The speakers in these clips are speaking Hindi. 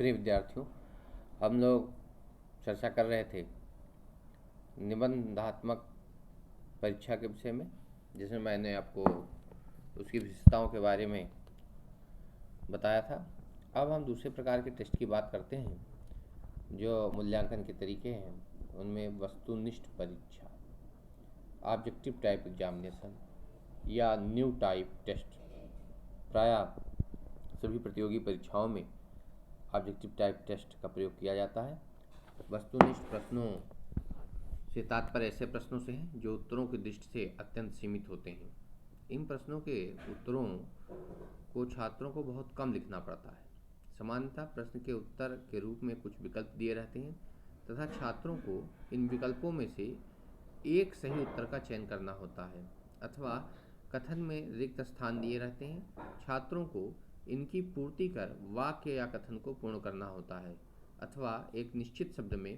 प्रिय विद्यार्थियों, हम लोग चर्चा कर रहे थे निबंधात्मक परीक्षा के विषय में, जिसमें मैंने आपको उसकी विशेषताओं के बारे में बताया था। अब हम दूसरे प्रकार के टेस्ट की बात करते हैं जो मूल्यांकन के तरीके हैं। उनमें वस्तुनिष्ठ परीक्षा, ऑब्जेक्टिव टाइप एग्जामिनेशन या न्यू टाइप टेस्ट प्रायः सभी प्रतियोगी परीक्षाओं में ऑब्जेक्टिव टाइप टेस्ट का प्रयोग किया जाता है। वस्तुनिष्ठ प्रश्नों से तात्पर्य ऐसे प्रश्नों से है जो उत्तरों की दृष्टि से अत्यंत सीमित होते हैं। इन प्रश्नों के उत्तरों को छात्रों को बहुत कम लिखना पड़ता है। सामान्यतः प्रश्न के उत्तर के रूप में कुछ विकल्प दिए रहते हैं तथा छात्रों को इन विकल्पों में से एक सही उत्तर का चयन करना होता है, अथवा कथन में रिक्त स्थान दिए रहते हैं। छात्रों को इनकी पूर्ति कर वाक्य या कथन को पूर्ण करना होता है, अथवा एक निश्चित शब्द में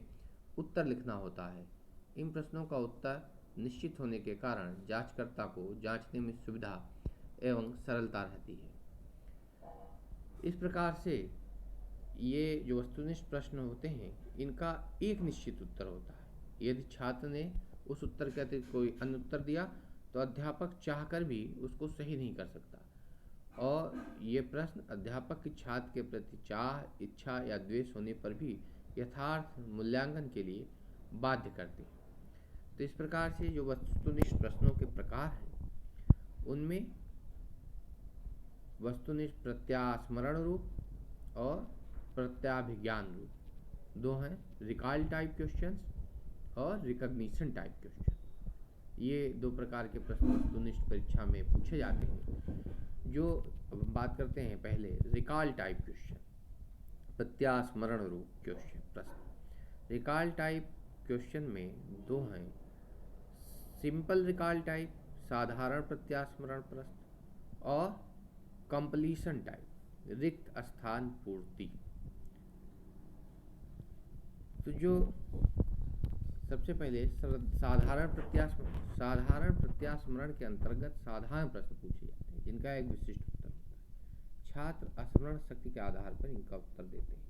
उत्तर लिखना होता है। इन प्रश्नों का उत्तर निश्चित होने के कारण जांचकर्ता को जांचने में सुविधा एवं सरलता रहती है। इस प्रकार से ये जो वस्तुनिष्ठ प्रश्न होते हैं, इनका एक निश्चित उत्तर होता है। यदि छात्र ने उस उत्तर के अतिरिक्त कोई अन्य उत्तर दिया तो अध्यापक चाहकर भी उसको सही नहीं कर सकता, और ये प्रश्न अध्यापक की छात्र के प्रति चाह, इच्छा या द्वेष होने पर भी यथार्थ मूल्यांकन के लिए बाध्य करते हैं। तो इस प्रकार से जो वस्तुनिष्ठ प्रश्नों के प्रकार हैं, उनमें वस्तुनिष्ठ प्रत्यास्मरण रूप और प्रत्याभिज्ञान रूप दो हैं। रिकॉल टाइप क्वेश्चंस और रिकॉग्निशन टाइप क्वेश्चन, ये दो प्रकार के प्रश्न वस्तुनिष्ठ परीक्षा में पूछे जाते हैं। जो अब हम बात करते हैं पहले रिकॉल टाइप क्वेश्चन, प्रत्यास्मरण रूप क्वेश्चन प्रश्न। रिकॉल टाइप क्वेश्चन में दो हैं, सिंपल रिकॉल टाइप साधारण प्रत्यास्मरण प्रश्न और कंप्लीशन टाइप रिक्त स्थान पूर्ति। तो जो सबसे पहले साधारण प्रत्यास्मरण के अंतर्गत साधारण प्रश्न पूछे जाते हैं जिनका एक विशिष्ट उत्तर होता है। छात्र स्मरण शक्ति के आधार पर इनका उत्तर देते हैं।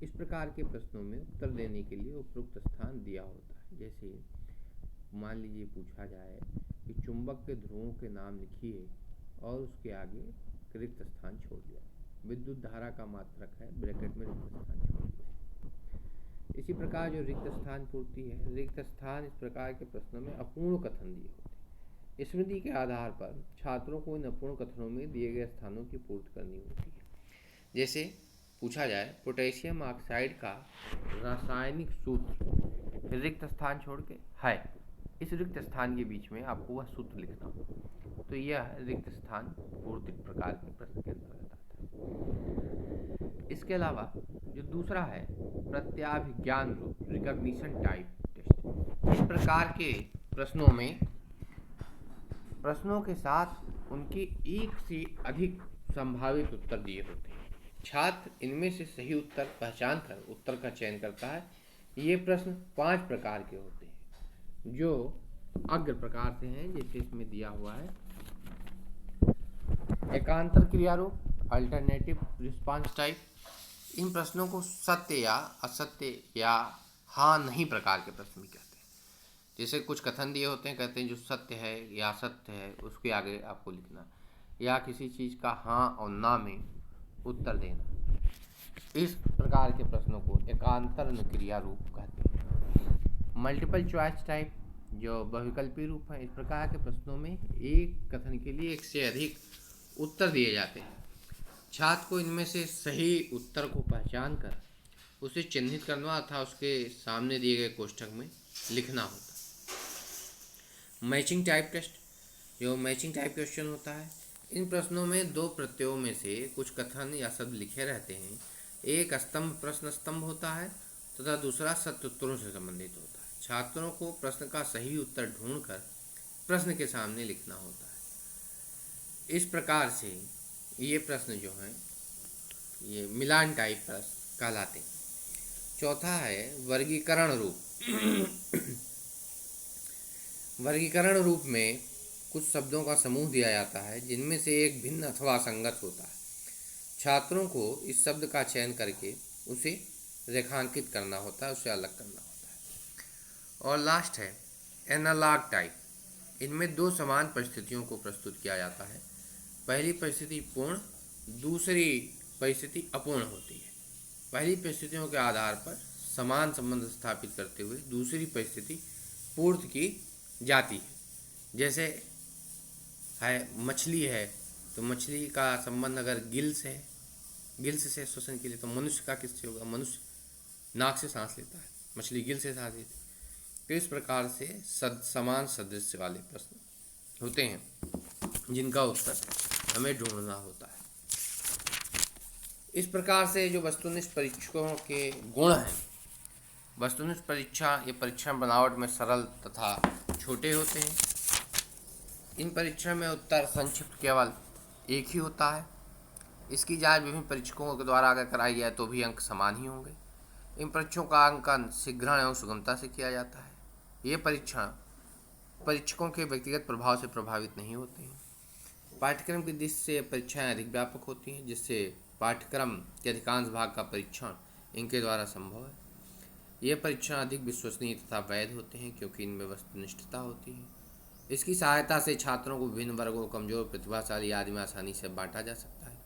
इस प्रकार के प्रश्नों में उत्तर देने के लिए उपयुक्त स्थान दिया होता है। जैसे मान लीजिए पूछा जाए कि चुंबक के ध्रुवों के नाम लिखिए और उसके आगे रिक्त स्थान छोड़ दिया। विद्युत धारा का मात्रक है, ब्रैकेट में रिक्त स्थान छोड़ दिया। इसी प्रकार जो रिक्त स्थान पूर्ति है, रिक्त स्थान इस प्रकार के प्रश्नों में अपूर्ण कथन दिए होते हैं। स्मृति के आधार पर छात्रों को इन अपूर्ण कथनों में दिए गए स्थानों की पूर्ति करनी होती है। जैसे पूछा जाए पोटेशियम ऑक्साइड का रासायनिक सूत्र, रिक्त स्थान छोड़ के है, इस रिक्त स्थान के बीच में आपको वह सूत्र लिखना हो, तो यह रिक्त स्थान पूर्ति प्रकार के प्रश्न के अंतर्गत आता है। इसके अलावा जो दूसरा है प्रत्याभिज्ञान रूप रिकॉग्निशन टाइप टेस्ट। इस प्रकार के प्रश्नों में प्रश्नों के साथ उनके एक से अधिक संभावित उत्तर दिए होते हैं। छात्र इनमें से सही उत्तर पहचान कर उत्तर का चयन करता है। ये प्रश्न 5 प्रकार के होते हैं जो अग्र प्रकार से हैं, जैसे इसमें दिया हुआ है। एकांतर क्रिया रूप अल्टरनेटिव रिस्पांस टाइप। इन प्रश्नों को सत्य या असत्य या हाँ नहीं प्रकार के प्रश्न भी कहते हैं। जैसे कुछ कथन दिए होते हैं, कहते हैं जो सत्य है या असत्य है उसके आगे आपको लिखना, या किसी चीज़ का हाँ और ना में उत्तर देना। इस प्रकार के प्रश्नों को एकांतर क्रिया रूप कहते हैं। मल्टीपल चॉइस टाइप जो बहुविकल्पी रूप है। इस प्रकार के प्रश्नों में एक कथन के लिए एक से अधिक उत्तर दिए जाते हैं। छात्र को इनमें से सही उत्तर को पहचान कर उसे चिन्हित करना अथवा उसके सामने दिए गए कोष्ठक में लिखना होता है। मैचिंग टाइप टेस्ट जो मैचिंग टाइप क्वेश्चन होता है। इन प्रश्नों में दो प्रत्ययों में से कुछ कथन या शब्द लिखे रहते हैं। एक स्तंभ प्रश्न स्तंभ होता है तथा दूसरा सत्य उत्तरों से संबंधित होता है। छात्रों को प्रश्न का सही उत्तर ढूंढकर प्रश्न के सामने लिखना होता है। इस प्रकार से ये प्रश्न जो हैं ये मिलान टाइप प्रश्न कहलाते हैं। चौथा है वर्गीकरण रूप। वर्गीकरण रूप में कुछ शब्दों का समूह दिया जाता है जिनमें से एक भिन्न अथवा असंगत होता है। छात्रों को इस शब्द का चयन करके उसे रेखांकित करना होता है, उसे अलग करना होता है। और लास्ट है एनालॉग टाइप। इनमें दो समान परिस्थितियों को प्रस्तुत किया जाता है। पहली परिस्थिति पूर्ण, दूसरी परिस्थिति अपूर्ण होती है। पहली परिस्थितियों के आधार पर समान संबंध स्थापित करते हुए दूसरी परिस्थिति पूर्त की जाती है। जैसे है मछली है, तो मछली का संबंध अगर गिल्स है, गिल्स से श्वसन के लिए, तो मनुष्य का किससे होगा? मनुष्य नाक से सांस लेता है, मछली गिल से सांस लेती है। तो इस प्रकार से समान सदृश्य वाले प्रश्न होते हैं जिनका उत्तर हमें ढूंढना होता है। इस प्रकार से जो वस्तुनिष्ठ परीक्षकों के गुण हैं, वस्तुनिष्ठ परीक्षा ये परीक्षण बनावट में सरल तथा छोटे होते हैं। इन परीक्षण में उत्तर संक्षिप्त केवल एक ही होता है। इसकी जांच विभिन्न परीक्षकों के द्वारा अगर कराई जाए तो भी अंक समान ही होंगे। इन परीक्षणों का अंकन शीघ्र एवं सुगमता से किया जाता है। ये परीक्षण परीक्षकों के व्यक्तिगत प्रभाव से प्रभावित नहीं होते हैं। पाठ्यक्रम की दृष्टि से परीक्षाएं अधिक व्यापक होती हैं, जिससे पाठ्यक्रम के अधिकांश भाग का परीक्षण इनके द्वारा संभव है। ये परीक्षण अधिक विश्वसनीय तथा वैध होते हैं क्योंकि इनमें वस्तुनिष्ठता होती है। इसकी सहायता से छात्रों को विभिन्न वर्गों, कमजोर, प्रतिभाशाली आदि में आसानी से बांटा जा सकता है।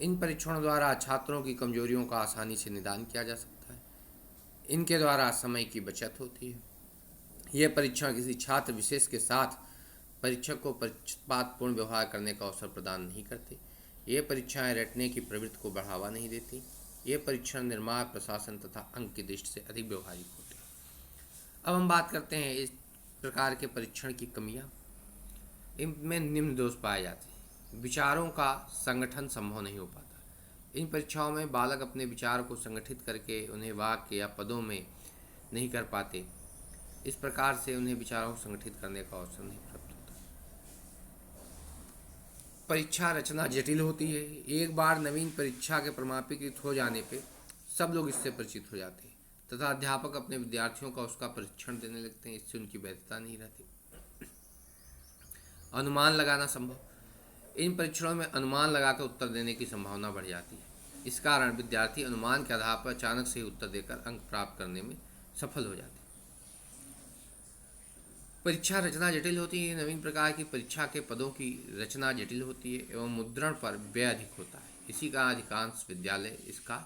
इन परीक्षणों द्वारा छात्रों की कमजोरियों का आसानी से निदान किया जा सकता है। इनके द्वारा समय की बचत होती है। यह परीक्षण किसी छात्र विशेष के साथ परीक्षक को पक्षपातपूर्ण व्यवहार करने का अवसर प्रदान नहीं करते। ये परीक्षाएं रटने की प्रवृत्ति को बढ़ावा नहीं देती। ये परीक्षण निर्माण, प्रशासन तथा अंक की दृष्टि से अधिक व्यवहारिक होते हैं। अब हम बात करते हैं इस प्रकार के परीक्षण की कमियां। इनमें निम्न दोष पाए जाते हैं। विचारों का संगठन संभव नहीं हो पाता। इन परीक्षाओं में बालक अपने विचार को संगठित करके उन्हें वाक्य या पदों में नहीं कर पाते। इस प्रकार से उन्हें विचारों को संगठित करने का अवसर नहीं प्राप्त होता। परीक्षा रचना जटिल होती है। एक बार नवीन परीक्षा के प्रमाणीकृत हो जाने पे सब लोग इससे परिचित हो जाते हैं तथा अध्यापक अपने विद्यार्थियों का उसका परीक्षण देने लगते हैं। इससे उनकी वैधता नहीं रहती। अनुमान लगाना संभव। इन परीक्षणों में अनुमान लगाकर उत्तर देने की संभावना बढ़ जाती है। इस कारण विद्यार्थी अनुमान के आधार पर अचानक से ही उत्तर देकर अंक प्राप्त करने में सफल हो जाते हैं। परीक्षा रचना जटिल होती है। नवीन प्रकार की परीक्षा के पदों की रचना जटिल होती है एवं मुद्रण पर व्यय अधिक होता है। इसी का अधिकांश विद्यालय इसका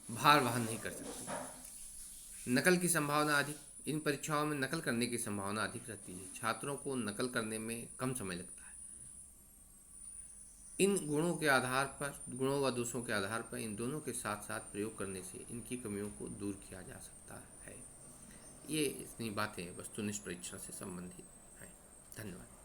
भार वहन नहीं कर सकते। नकल की संभावना अधिक। इन परीक्षाओं में नकल करने की संभावना अधिक रहती है। छात्रों को नकल करने में कम समय लगता है। इन गुणों के आधार पर, गुणों व दोषों के आधार पर इन दोनों के साथ साथ प्रयोग करने से इनकी कमियों को दूर किया जा सकता है। ये इतनी बातें वस्तुनिष्ठ परीक्षण से संबंधित हैं। धन्यवाद।